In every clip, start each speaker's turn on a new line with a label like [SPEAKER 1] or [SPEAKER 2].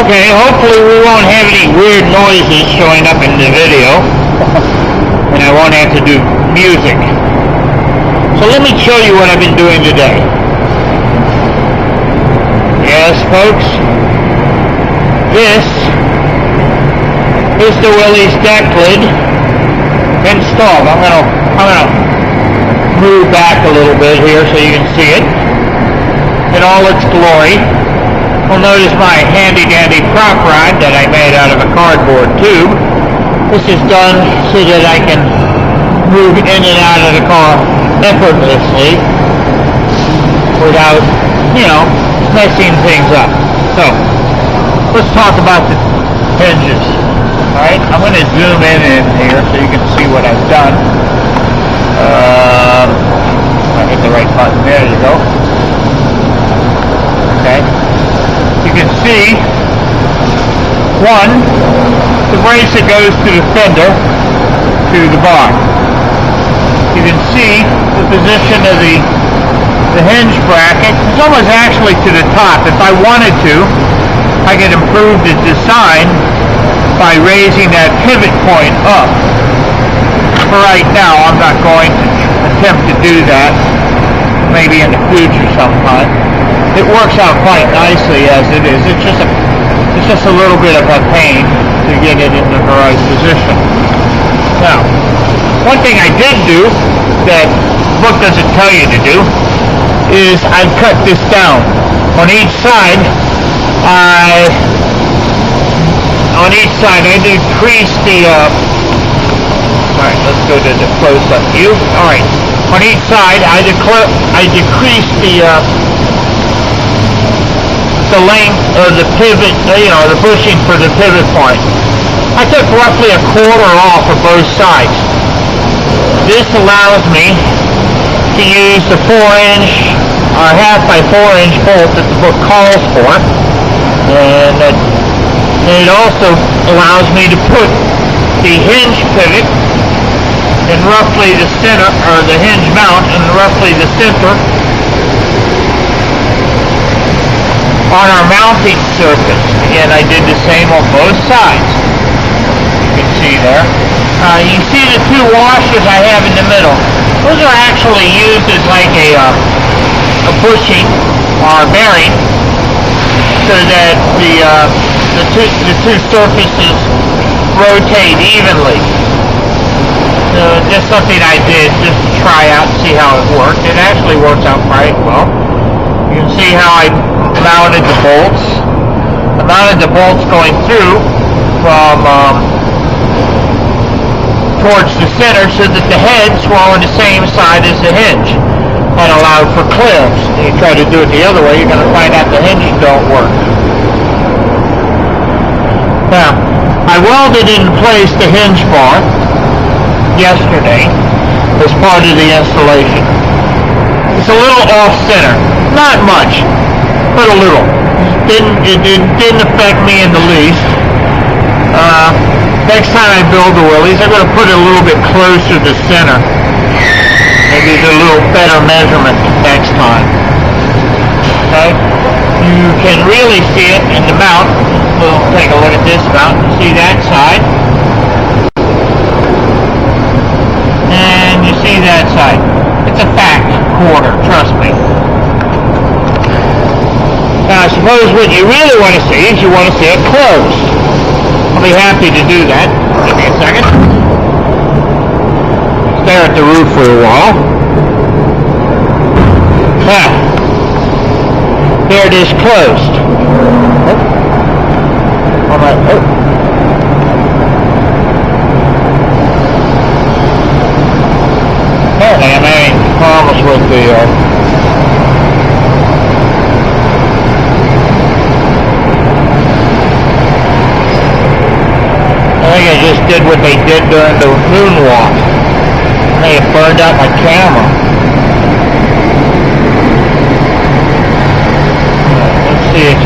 [SPEAKER 1] Okay, hopefully we won't have any weird noises showing up in the video. And I won't have to do music. So let me show you what I've been doing today. Yes, folks. This is the Willys deck lid installed. I'm gonna move back a little bit here so you can see it in all its glory. You'll notice my handy dandy prop rod that I made out of a cardboard tube. This is done so that I can move in and out of the car effortlessly without, messing things up. So, let's talk about the hinges. Alright, I'm going to zoom in here so you can see what I've done. I hit the right button. There you go. Okay. You can see, one, the brace that goes to the fender to the bar. You can see the position of the hinge bracket. It's almost actually to the top. If I wanted to, I could improve the design by raising that pivot point up. For right now, I'm not going to attempt to do that. Maybe in the future sometime. It works out quite nicely as it is. It's just a little bit of a pain to get it in the right position. Now, one thing I did do that the book doesn't tell you to do is I cut this down. On each side, I decreased the alright, let's go to the close-up view. Alright, on each side, I decreased the length of the pivot, the bushing for the pivot point. I took roughly a quarter off of both sides. This allows me to use the 4-inch or half by 4-inch bolt that the book calls for, and it also allows me to put the hinge pivot in roughly the center, or the hinge mount in roughly the center on our mounting surface. Again, I did the same on both sides. You can see there. You see the two washers I have in the middle. Those are actually used as like a bushing or a bearing so that the two surfaces rotate evenly. Just something I did just to try out and see how it worked. It actually works out quite well. You can see how I mounted the bolts. I mounted the bolts going through from towards the center so that the heads were on the same side as the hinge. That allowed for clearance. You try to do it the other way, you're going to find out the hinges don't work. Now, I welded in place the hinge bar yesterday as part of the installation. It's a little off-center. Not much, but a little. It didn't affect me in the least. Next time I build the Willys, I'm going to put it a little bit closer to center. Maybe it's a little better measurement next time. Okay? You can really see it in the mount. We'll take a look at this mount and see that side. And you see that side. It's a fact quarter, trust me. Now I suppose what you really want to see is you want to see it closed. I'll be happy to do that. Give me a second. Stare at the roof for a while. Now, there it is closed. Apparently I'm having problems with the I think I just did what they did during the moonwalk. They have burned out my camera. Let's see if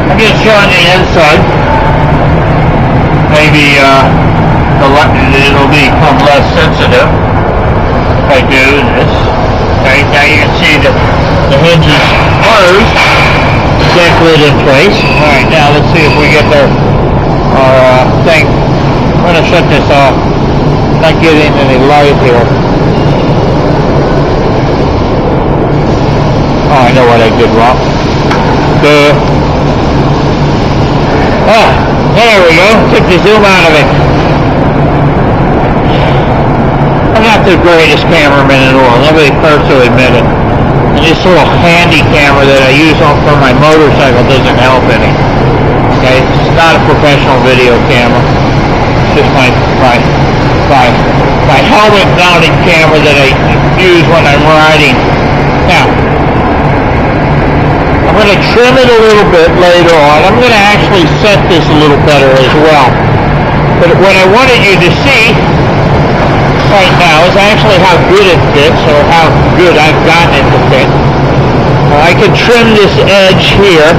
[SPEAKER 1] I'm just showing the inside. Maybe it'll become less sensitive if I do this. Okay, now you can see that the hinge is closed. deck lid in place. Alright, now let's see if we get our thing. I'm going to shut this off. Not getting any light here. Oh, I know what I did wrong. There we go. Took the zoom out of it. I'm not the greatest cameraman in the world. Let me first admit it. And this little handy camera that I use for my motorcycle doesn't help any. Okay? It's not a professional video camera. It's just my helmet mounted camera that I use when I'm riding. Now, I'm going to trim it a little bit later on. I'm going to actually set this a little better as well. But what I wanted you to see right now is actually how good it fits, or how good I've gotten it to fit. I can trim this edge here.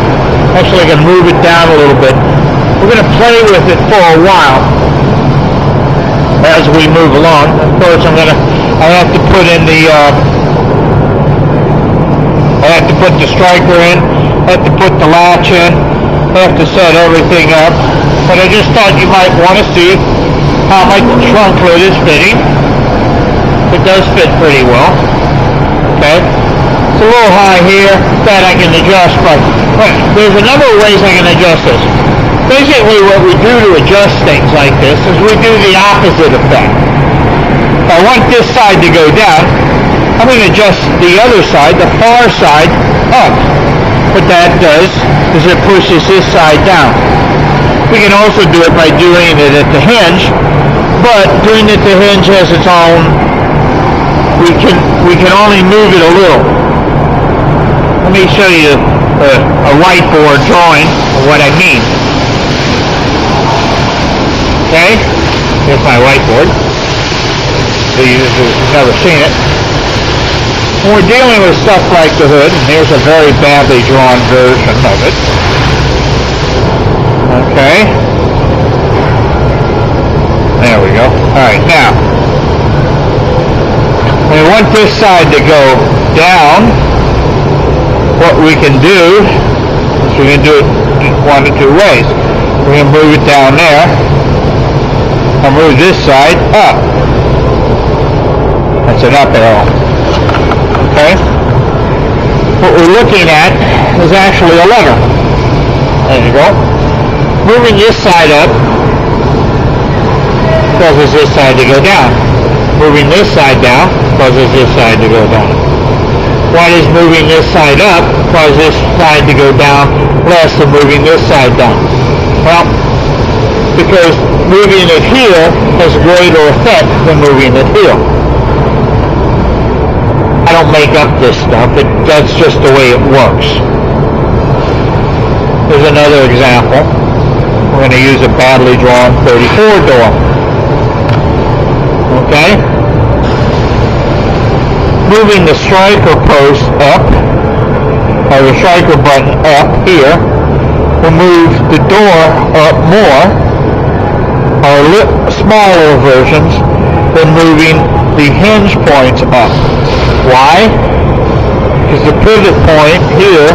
[SPEAKER 1] Actually, I can move it down a little bit. We're going to play with it for a while as we move along. Of course, I have to put in the I have to put the striker in, I have to put the latch in, I have to set everything up. But I just thought you might want to see how my trunk lid is fitting. It does fit pretty well. Okay? It's a little high here that I can adjust, but there's a number of ways I can adjust this. Basically what we do to adjust things like this is we do the opposite effect. If I want this side to go down, I'm going to adjust the other side, the far side, up. What that does is it pushes this side down. We can also do it by doing it at the hinge, but doing it at the hinge has its own, we can only move it a little. Let me show you a whiteboard drawing of what I mean. Okay, here's my whiteboard. So you've never seen it. When we're dealing with stuff like the hood, and here's a very badly drawn version of it. Okay. There we go. Alright, now, we want this side to go down. What we can do is we can do it one of two ways. We're going to move it down there, and move this side up. That's an up arrow. Okay? What we're looking at is actually a lever. There you go. Moving this side up causes this side to go down. Moving this side down causes this side to go down. Why does moving this side up cause this side to go down less than moving this side down? Well, because moving it here has a greater effect than moving it here. I don't make up this stuff. That's just the way it works. Here's another example. We're going to use a badly drawn 34 door. Okay? Moving the striker post up, or the striker button up here, will move the door up more, or smaller versions, than moving the hinge points up. Why? Because the pivot point here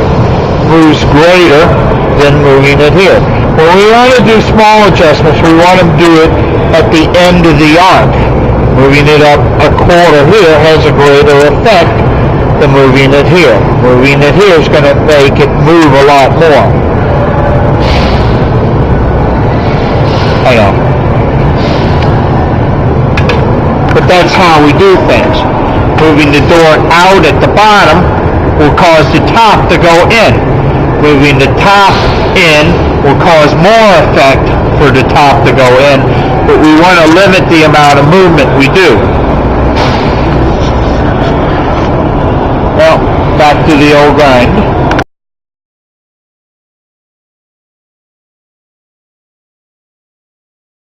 [SPEAKER 1] moves greater than moving it here. When we want to do small adjustments, we want to do it at the end of the arc. Moving it up a quarter here has a greater effect than moving it here. Moving it here is going to make it move a lot more. I know. But that's how we do things. Moving the door out at the bottom will cause the top to go in. Moving the top in will cause more effect for the top to go in, but we want to limit the amount of movement we do. Well, back to the old grind.